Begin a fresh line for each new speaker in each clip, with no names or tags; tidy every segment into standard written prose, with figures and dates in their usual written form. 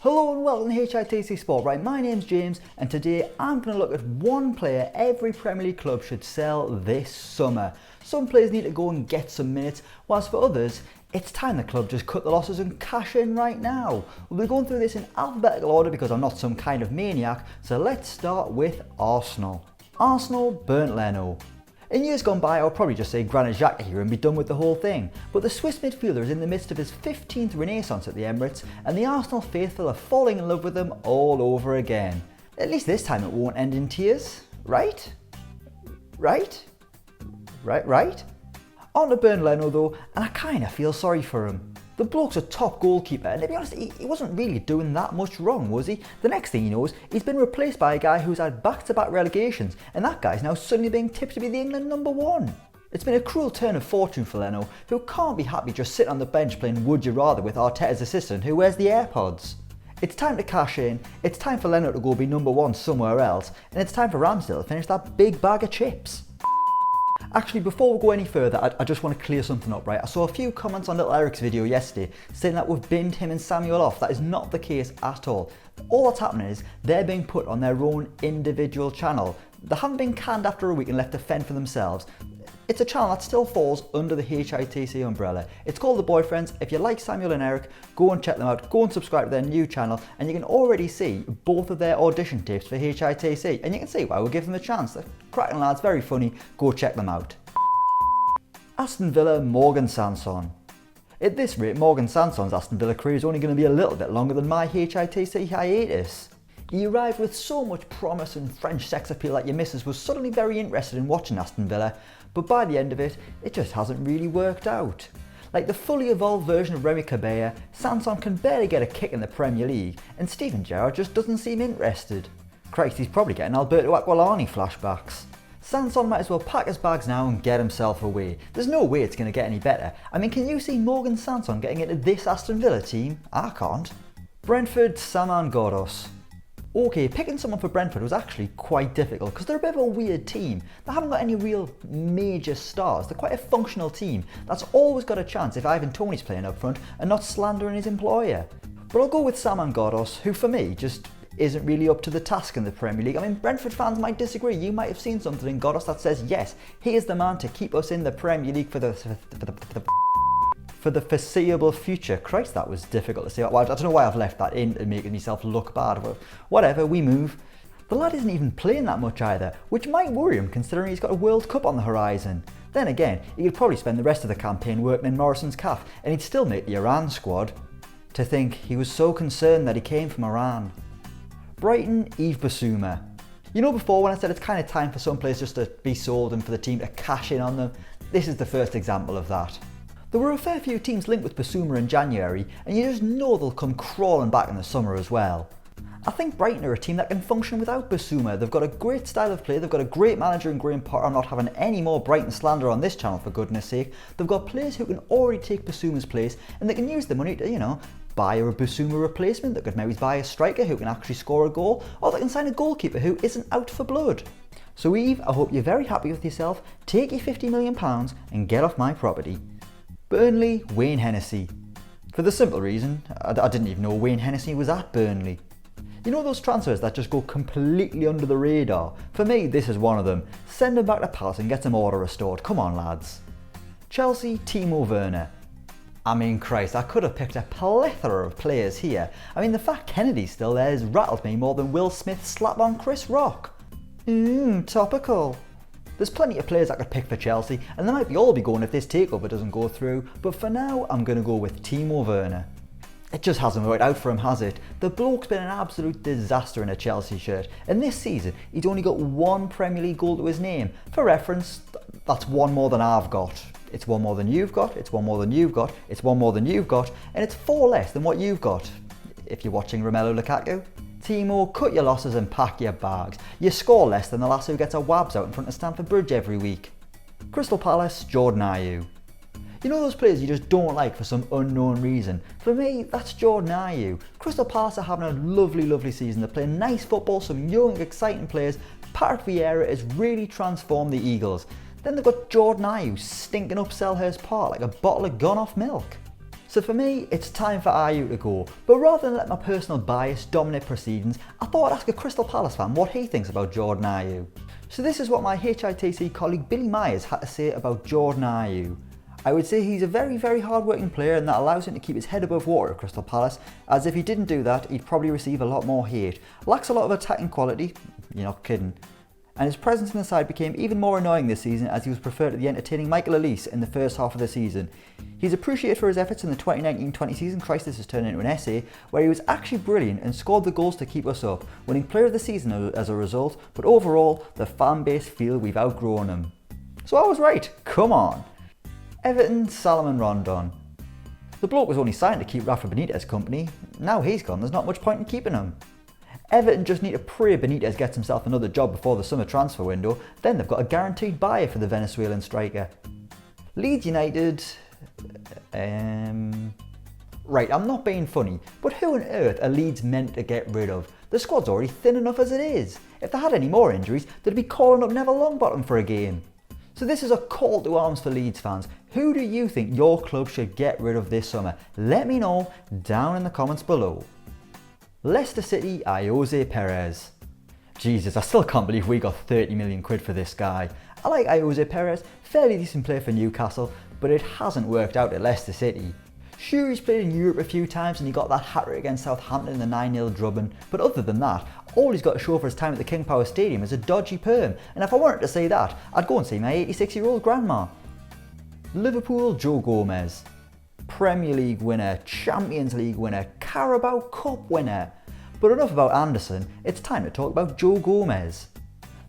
Hello and welcome to HITC Sport. Right, my name's James and today I'm going to look at one player every Premier League club should sell this summer. Some players need to go and get some minutes, whilst for others, it's time the club just cut the losses and cash in right now. We'll be going through this in alphabetical order because I'm not some kind of maniac, so let's start with Arsenal. Arsenal burnt Leno. In years gone by, I would probably just say Granit Xhaka here and be done with the whole thing, but the Swiss midfielder is in the midst of his 15th renaissance at the Emirates and the Arsenal faithful are falling in love with him all over again. At least this time it won't end in tears, right? Right? On to Bernd Leno though, and I kinda feel sorry for him. The bloke's a top goalkeeper, and to be honest, he wasn't really doing that much wrong, was he? The next thing he knows, he's been replaced by a guy who's had back-to-back relegations, and that guy's now suddenly being tipped to be the England #1. It's been a cruel turn of fortune for Leno, who can't be happy just sitting on the bench playing Would You Rather with Arteta's assistant who wears the AirPods. It's time to cash in, it's time for Leno to go be #1 somewhere else, and it's time for Ramsdale to finish that big bag of chips. Actually, before we go any further, I just want to clear something up, right? I saw a few comments on Little Eric's video yesterday saying that we've binned him and Samuel off. That is not the case at all. All that's happening is they're being put on their own individual channel. They haven't been canned after a week and left to fend for themselves. It's a channel that still falls under the HITC umbrella. It's called The Boyfriends. If you like Samuel and Eric, go and check them out. Go and subscribe to their new channel and you can already see both of their audition tapes for HITC and you can see why we'll give them a chance. They're cracking lads, very funny. Go check them out. Aston Villa, Morgan Sanson. At this rate, Morgan Sanson's Aston Villa career is only going to be a little bit longer than my HITC hiatus. He arrived with so much promise and French sex appeal that your missus was suddenly very interested in watching Aston Villa, but by the end of it, it just hasn't really worked out. Like the fully evolved version of Remy Cabella, Sanson can barely get a kick in the Premier League, and Steven Gerrard just doesn't seem interested. Christ, he's probably getting Alberto Aquilani flashbacks. Sanson might as well pack his bags now and get himself away. There's no way it's going to get any better. I mean, can you see Morgan Sanson getting into this Aston Villa team? I can't. Brentford, Saman Ghoddos. Okay, picking someone for Brentford was actually quite difficult because they're a bit of a weird team. They haven't got any real major stars. They're quite a functional team that's always got a chance if Ivan Toney's playing up front and not slandering his employer. But I'll go with Saman Ghoddos, who for me just isn't really up to the task in the Premier League. I mean, Brentford fans might disagree. You might have seen something in Ghoddos that says, yes, he is the man to keep us in the Premier League for the foreseeable future. Christ, that was difficult to say. Well, I don't know why I've left that in and making myself look bad, but whatever, we move. The lad isn't even playing that much either, which might worry him considering he's got a World Cup on the horizon. Then again, he could probably spend the rest of the campaign working in Morrison's calf and he'd still make the Iran squad. To think he was so concerned that he came from Iran. Brighton, Yves Bissouma. You know, before when I said it's kind of time for some players just to be sold and for the team to cash in on them, this is the first example of that. There were a fair few teams linked with Bissouma in January, and you just know they'll come crawling back in the summer as well. I think Brighton are a team that can function without Bissouma. They've got a great style of play, they've got a great manager in Graham Potter. I'm not having any more Brighton slander on this channel for goodness sake. They've got players who can already take Bissouma's place, and they can use the money to, buy a Bissouma replacement. They could maybe buy a striker who can actually score a goal, or they can sign a goalkeeper who isn't out for blood. So Yves, I hope you're very happy with yourself. Take your £50 million and get off my property. Burnley, Wayne Hennessy. For the simple reason, I didn't even know Wayne Hennessy was at Burnley. You know those transfers that just go completely under the radar? For me, this is one of them. Send him back to Palace and get some order restored. Come on, lads. Chelsea, Timo Werner. I mean, Christ, I could have picked a plethora of players here. I mean, the fact Kennedy's still there has rattled me more than Will Smith's slap on Chris Rock. Topical. There's plenty of players I could pick for Chelsea, and they might all be going if this takeover doesn't go through, but for now, I'm going to go with Timo Werner. It just hasn't worked out for him, has it? The bloke's been an absolute disaster in a Chelsea shirt, and this season, he's only got one Premier League goal to his name. For reference, that's one more than I've got. It's one more than you've got, it's one more than you've got, it's one more than you've got, and it's 4 less than what you've got, if you're watching Romelu Lukaku. Timo, cut your losses and pack your bags. You score less than the lass who gets her wabs out in front of Stamford Bridge every week. Crystal Palace, Jordan Ayew. You know those players you just don't like for some unknown reason? For me, that's Jordan Ayew. Crystal Palace are having a lovely season. They're playing nice football, some young, exciting players. Patrick Vieira has really transformed the Eagles. Then they've got Jordan Ayew stinking up Selhurst Park like a bottle of gone-off milk. So for me, it's time for Ayew to go, but rather than let my personal bias dominate proceedings, I thought I'd ask a Crystal Palace fan what he thinks about Jordan Ayew. So this is what my HITC colleague Billy Myers had to say about Jordan Ayew. I would say he's a very, very hard-working player, and that allows him to keep his head above water at Crystal Palace, as if he didn't do that, he'd probably receive a lot more hate. Lacks a lot of attacking quality, you're not kidding. And his presence in the side became even more annoying this season, as he was preferred to the entertaining Michael Elise in the first half of the season. He's appreciated for his efforts in the 2019-20 season. Christ, this has turned into an essay, where he was actually brilliant and scored the goals to keep us up, winning Player of the Season as a result, but overall, the fan base feel we've outgrown him. So I was right, come on. Everton, Salomon Rondon. The bloke was only signed to keep Rafa Benitez company. Now he's gone, there's not much point in keeping him. Everton just need to pray Benitez gets himself another job before the summer transfer window, then they've got a guaranteed buyer for the Venezuelan striker. Leeds United... Right, I'm not being funny, but who on earth are Leeds meant to get rid of? The squad's already thin enough as it is. If they had any more injuries, they'd be calling up Neville Longbottom for a game. So this is a call to arms for Leeds fans. Who do you think your club should get rid of this summer? Let me know down in the comments below. Leicester City, Ayoze Perez. Jesus, I still can't believe we got 30 million quid for this guy. I like Ayoze Perez, fairly decent player for Newcastle, but it hasn't worked out at Leicester City. Sure, he's played in Europe a few times and he got that hat-trick against Southampton in the 9-0 drubbing, but other than that, all he's got to show for his time at the King Power Stadium is a dodgy perm, and if I wanted to say that, I'd go and see my 86-year-old grandma. Liverpool, Joe Gomez. Premier League winner, Champions League winner, Carabao Cup winner. But enough about Anderson, it's time to talk about Joe Gomez.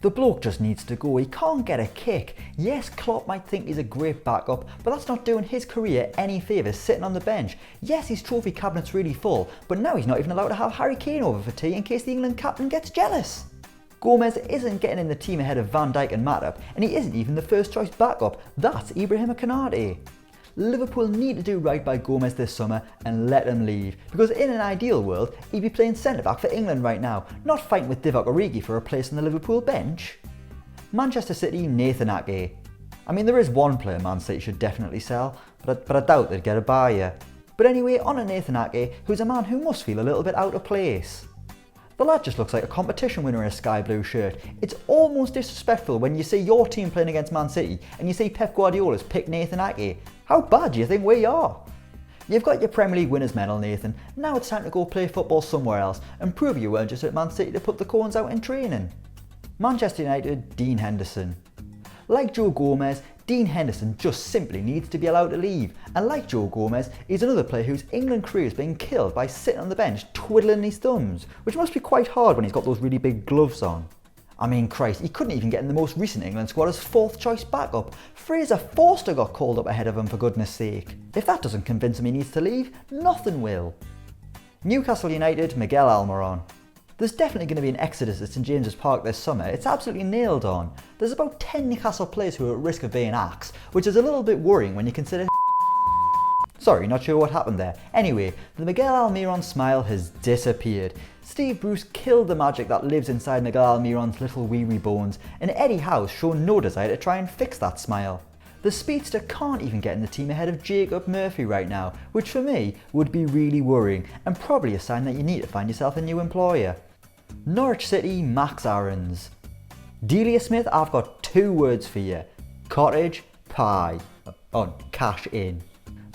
The bloke just needs to go, he can't get a kick. Yes, Klopp might think he's a great backup, but that's not doing his career any favours sitting on the bench. Yes, his trophy cabinet's really full, but now he's not even allowed to have Harry Kane over for tea in case the England captain gets jealous. Gomez isn't getting in the team ahead of Van Dijk and Matip, and he isn't even the first choice backup, that's Ibrahima Konate. Liverpool need to do right by Gomez this summer and let him leave, because in an ideal world, he'd be playing centre-back for England right now, not fighting with Divock Origi for a place on the Liverpool bench. Manchester City, Nathan Ake. I mean, there is one player Man City should definitely sell, but I doubt they'd get a buyer. But anyway, on to Nathan Ake, who's a man who must feel a little bit out of place. The lad just looks like a competition winner in a sky blue shirt. It's almost disrespectful when you see your team playing against Man City and you see Pep Guardiola's pick Nathan Ake. How bad do you think we are? You've got your Premier League winners medal, Nathan. Now it's time to go play football somewhere else and prove you weren't just at Man City to put the cones out in training. Manchester United, Dean Henderson. Like Joe Gomez, Dean Henderson just simply needs to be allowed to leave. And like Joe Gomez, he's another player whose England career is being killed by sitting on the bench twiddling his thumbs, which must be quite hard when he's got those really big gloves on. I mean, Christ, he couldn't even get in the most recent England squad as fourth choice backup. Fraser Forster got called up ahead of him, for goodness sake. If that doesn't convince him he needs to leave, nothing will. Newcastle United, Miguel Almiron. There's definitely going to be an exodus at St James's Park this summer, it's absolutely nailed on. There's about 10 Newcastle players who are at risk of being axed, which is a little bit worrying when you consider... Sorry, not sure what happened there. Anyway, the Miguel Almiron smile has disappeared. Steve Bruce killed the magic that lives inside Miguel Almiron's little wee bones, and Eddie Howe's shown no desire to try and fix that smile. The speedster can't even get in the team ahead of Jacob Murphy right now, which for me would be really worrying, and probably a sign that you need to find yourself a new employer. Norwich City, Max Aarons. Delia Smith, I've got two words for you. Cottage pie. Cash in.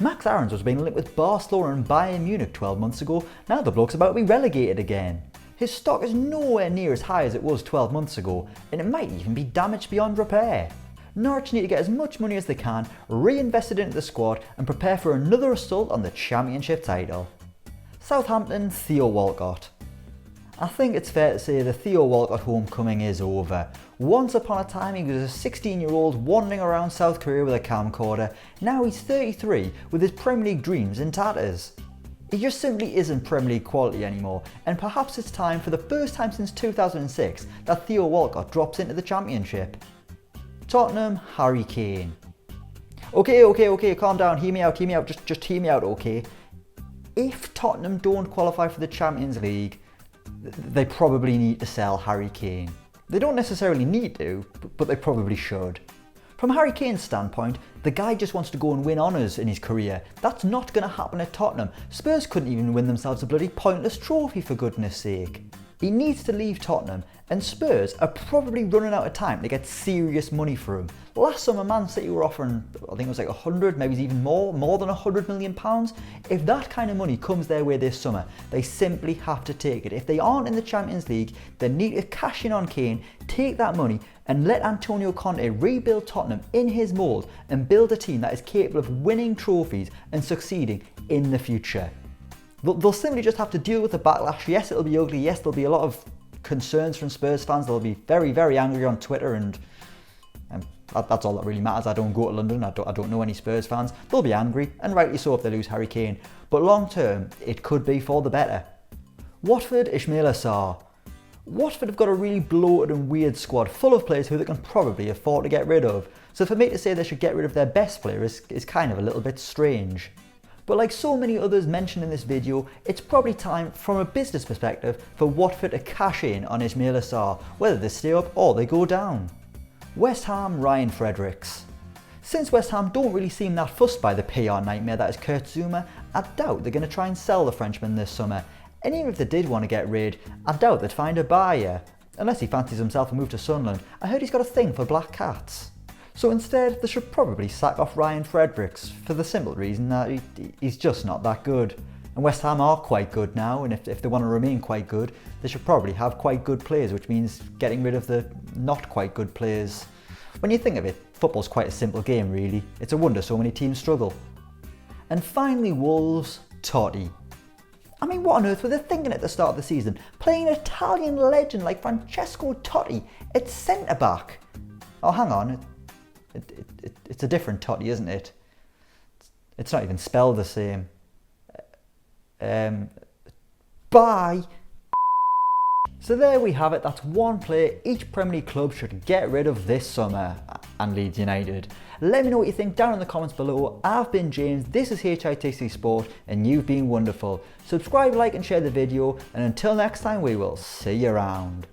Max Aarons was being linked with Barcelona and Bayern Munich 12 months ago, now the bloke's about to be relegated again. His stock is nowhere near as high as it was 12 months ago, and it might even be damaged beyond repair. Norwich need to get as much money as they can, reinvest it into the squad, and prepare for another assault on the Championship title. Southampton, Theo Walcott. I think it's fair to say the Theo Walcott homecoming is over. Once upon a time he was a 16-year-old wandering around South Korea with a camcorder. Now he's 33 with his Premier League dreams in tatters. He just simply isn't Premier League quality anymore, and perhaps it's time, for the first time since 2006, that Theo Walcott drops into the Championship. Tottenham, Harry Kane. Okay, calm down, hear me out, just hear me out, okay? If Tottenham don't qualify for the Champions League, they probably need to sell Harry Kane. They don't necessarily need to, but they probably should. From Harry Kane's standpoint, the guy just wants to go and win honours in his career. That's not going to happen at Tottenham. Spurs couldn't even win themselves a bloody pointless trophy, for goodness sake. He needs to leave Tottenham, and Spurs are probably running out of time to get serious money for him. Last summer, Man City were offering, I think it was like 100, maybe even more than £100 million. If that kind of money comes their way this summer, they simply have to take it. If they aren't in the Champions League, they need to cash in on Kane, take that money, and let Antonio Conte rebuild Tottenham in his mould and build a team that is capable of winning trophies and succeeding in the future. They'll simply just have to deal with the backlash. Yes, it'll be ugly. Yes, there'll be a lot of concerns from Spurs fans. They'll be very, very angry on Twitter, and that's all that really matters. I don't go to London. I don't know any Spurs fans. They'll be angry, and rightly so if they lose Harry Kane. But long term, it could be for the better. Watford, Ismaila Sarr. Watford have got a really bloated and weird squad full of players who they can probably afford to get rid of. So for me to say they should get rid of their best player is kind of a little bit strange. But like so many others mentioned in this video, it's probably time, from a business perspective, for Watford to cash in on Ismaila Sarr, whether they stay up or they go down. West Ham, Ryan Fredericks. Since West Ham don't really seem that fussed by the PR nightmare that is Kurt Zouma, I doubt they're going to try and sell the Frenchman this summer. And even if they did want to get rid, I doubt they'd find a buyer. Unless he fancies himself a move to Sunderland. I heard he's got a thing for black cats. So instead, they should probably sack off Ryan Fredericks for the simple reason that he's just not that good. And West Ham are quite good now, and if they want to remain quite good, they should probably have quite good players, which means getting rid of the not quite good players. When you think of it, football's quite a simple game really. It's a wonder so many teams struggle. And finally, Wolves, Totti. I mean, what on earth were they thinking at the start of the season? Playing an Italian legend like Francesco Totti at centre-back. Oh, hang on. It's a different Totti, isn't it? It's not even spelled the same. Bye! So there we have it. That's one player each Premier League club should get rid of this summer, and Leeds United. Let me know what you think down in the comments below. I've been James, this is HITC Sport, and you've been wonderful. Subscribe, like and share the video, and until next time we will see you around.